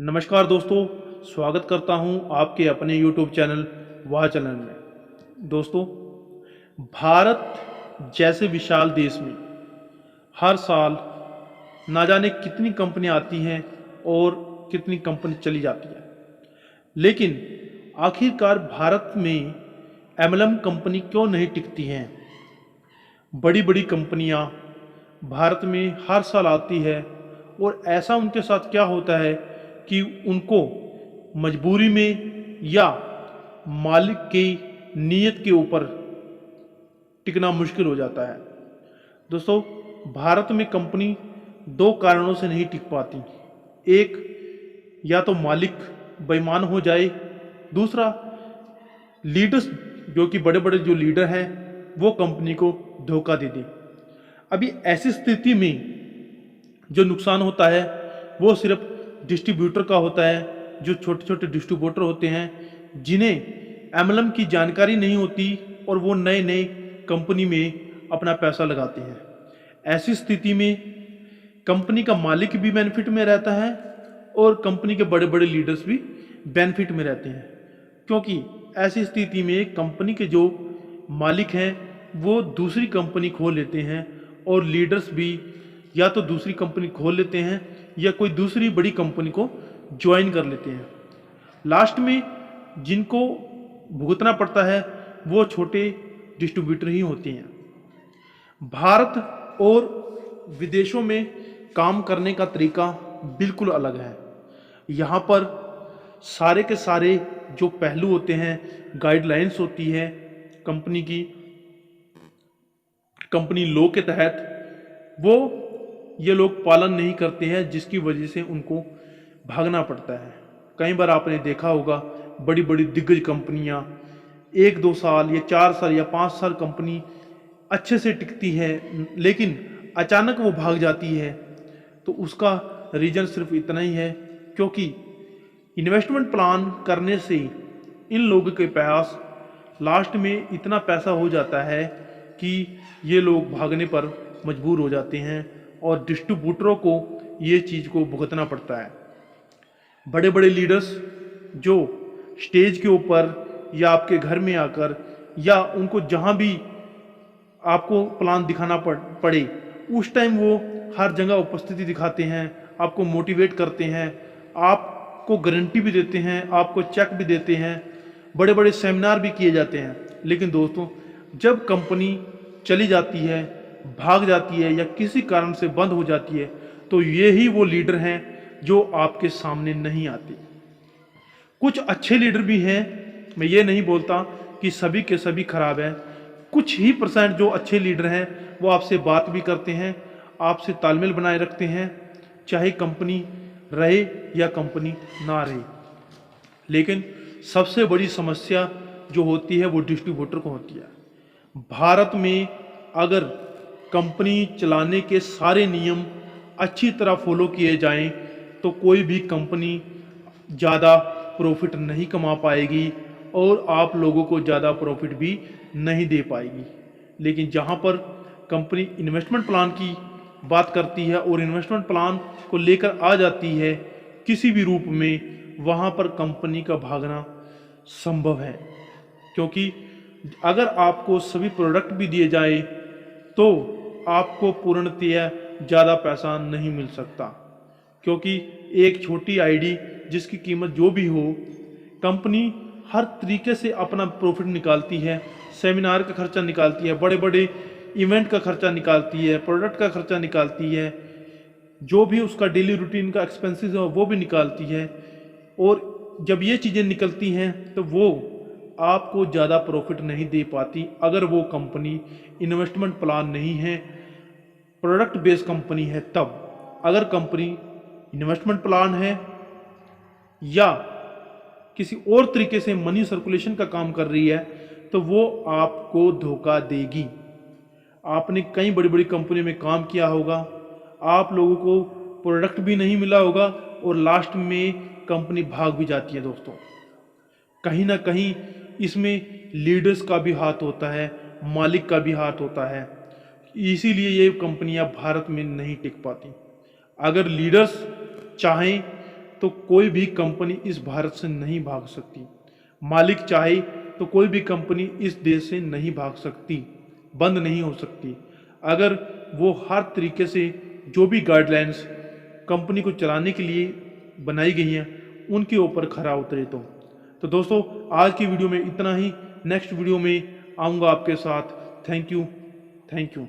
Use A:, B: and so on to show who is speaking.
A: नमस्कार दोस्तों, स्वागत करता हूं आपके अपने YouTube चैनल वाह चैनल में। दोस्तों, भारत जैसे विशाल देश में हर साल ना जाने कितनी कंपनियां आती हैं और कितनी कंपनी चली जाती है, लेकिन आखिरकार भारत में एमएलएम कंपनी क्यों नहीं टिकती हैं। बड़ी बड़ी कंपनियां भारत में हर साल आती है और ऐसा उनके साथ क्या होता है कि उनको मजबूरी में या मालिक की नीयत के ऊपर टिकना मुश्किल हो जाता है। दोस्तों, भारत में कंपनी दो कारणों से नहीं टिक पाती। एक, या तो मालिक बेईमान हो जाए, दूसरा लीडर्स जो कि बड़े बड़े जो लीडर हैं वो कंपनी को धोखा दे दें। अभी ऐसी स्थिति में जो नुकसान होता है वो सिर्फ डिस्ट्रीब्यूटर का होता है। जो छोटे छोटे डिस्ट्रीब्यूटर होते हैं जिन्हें एमएलएम की जानकारी नहीं होती और वो नए नए कंपनी में अपना पैसा लगाते हैं। ऐसी स्थिति में कंपनी का मालिक भी बेनिफिट में रहता है और कंपनी के बड़े बड़े लीडर्स भी बेनिफिट में रहते हैं, क्योंकि ऐसी स्थिति में कंपनी के जो मालिक हैं वो दूसरी कंपनी खोल लेते हैं और लीडर्स भी या तो दूसरी कंपनी खोल लेते हैं या कोई दूसरी बड़ी कंपनी को ज्वाइन कर लेते हैं। लास्ट में जिनको भुगतना पड़ता है वो छोटे डिस्ट्रीब्यूटर ही होते हैं। भारत और विदेशों में काम करने का तरीका बिल्कुल अलग है। यहाँ पर सारे के सारे जो पहलू होते हैं, गाइडलाइंस होती है कंपनी की, कंपनी लॉ के तहत, वो ये लोग पालन नहीं करते हैं, जिसकी वजह से उनको भागना पड़ता है। कई बार आपने देखा होगा बड़ी बड़ी दिग्गज कंपनियां 1-2 साल या 4 साल या 5 साल कंपनी अच्छे से टिकती है, लेकिन अचानक वो भाग जाती है। तो उसका रीजन सिर्फ इतना ही है, क्योंकि इन्वेस्टमेंट प्लान करने से इन लोगों के पास लास्ट में इतना पैसा हो जाता है कि ये लोग भागने पर मजबूर हो जाते हैं और डिस्ट्रीब्यूटरों को ये चीज़ को भुगतना पड़ता है। बड़े बड़े लीडर्स जो स्टेज के ऊपर या आपके घर में आकर या उनको जहाँ भी आपको प्लान दिखाना पड़े उस टाइम वो हर जगह उपस्थिति दिखाते हैं, आपको मोटिवेट करते हैं, आपको गारंटी भी देते हैं, आपको चेक भी देते हैं, बड़े बड़े सेमिनार भी किए जाते हैं। लेकिन दोस्तों, जब कंपनी चली जाती है, भाग जाती है या किसी कारण से बंद हो जाती है, तो ये ही वो लीडर हैं जो आपके सामने नहीं आते। कुछ अच्छे लीडर भी हैं, मैं ये नहीं बोलता कि सभी के सभी खराब हैं। कुछ ही % जो अच्छे लीडर हैं वो आपसे बात भी करते हैं, आपसे तालमेल बनाए रखते हैं, चाहे कंपनी रहे या कंपनी ना रहे। लेकिन सबसे बड़ी समस्या जो होती है वो डिस्ट्रीब्यूटर को होती है। भारत में अगर कंपनी चलाने के सारे नियम अच्छी तरह फॉलो किए जाएं तो कोई भी कंपनी ज़्यादा प्रॉफिट नहीं कमा पाएगी और आप लोगों को ज़्यादा प्रॉफिट भी नहीं दे पाएगी। लेकिन जहां पर कंपनी इन्वेस्टमेंट प्लान की बात करती है और इन्वेस्टमेंट प्लान को लेकर आ जाती है किसी भी रूप में, वहां पर कंपनी का भागना संभव है। क्योंकि अगर आपको सभी प्रोडक्ट भी दिए जाए तो आपको पूर्णतया ज़्यादा पैसा नहीं मिल सकता, क्योंकि एक छोटी आईडी जिसकी कीमत जो भी हो, कंपनी हर तरीके से अपना प्रॉफिट निकालती है। सेमिनार का खर्चा निकालती है, बड़े बड़े इवेंट का खर्चा निकालती है, प्रोडक्ट का खर्चा निकालती है, जो भी उसका डेली रूटीन का एक्सपेंसेस है वो भी निकालती है। और जब ये चीज़ें निकलती हैं तो वो आपको ज़्यादा प्रॉफिट नहीं दे पाती अगर वो कंपनी इन्वेस्टमेंट प्लान नहीं है, प्रोडक्ट बेस्ड कंपनी है। तब अगर कंपनी इन्वेस्टमेंट प्लान है या किसी और तरीके से मनी सर्कुलेशन का काम कर रही है तो वो आपको धोखा देगी। आपने कई बड़ी बड़ी कंपनी में काम किया होगा, आप लोगों को प्रोडक्ट भी नहीं मिला होगा और लास्ट में कंपनी भाग भी जाती है। दोस्तों, कहीं ना कहीं इसमें लीडर्स का भी हाथ होता है, मालिक का भी हाथ होता है, इसीलिए ये कंपनियां भारत में नहीं टिक पाती। अगर लीडर्स चाहें तो कोई भी कंपनी इस भारत से नहीं भाग सकती। मालिक चाहे तो कोई भी कंपनी इस देश से नहीं भाग सकती, बंद नहीं हो सकती, अगर वो हर तरीके से जो भी गाइडलाइंस कंपनी को चलाने के लिए बनाई गई हैं उनके ऊपर खरा उतरे तो दोस्तों आज की वीडियो में इतना ही। नेक्स्ट वीडियो में आऊँगा आपके साथ। Thank you.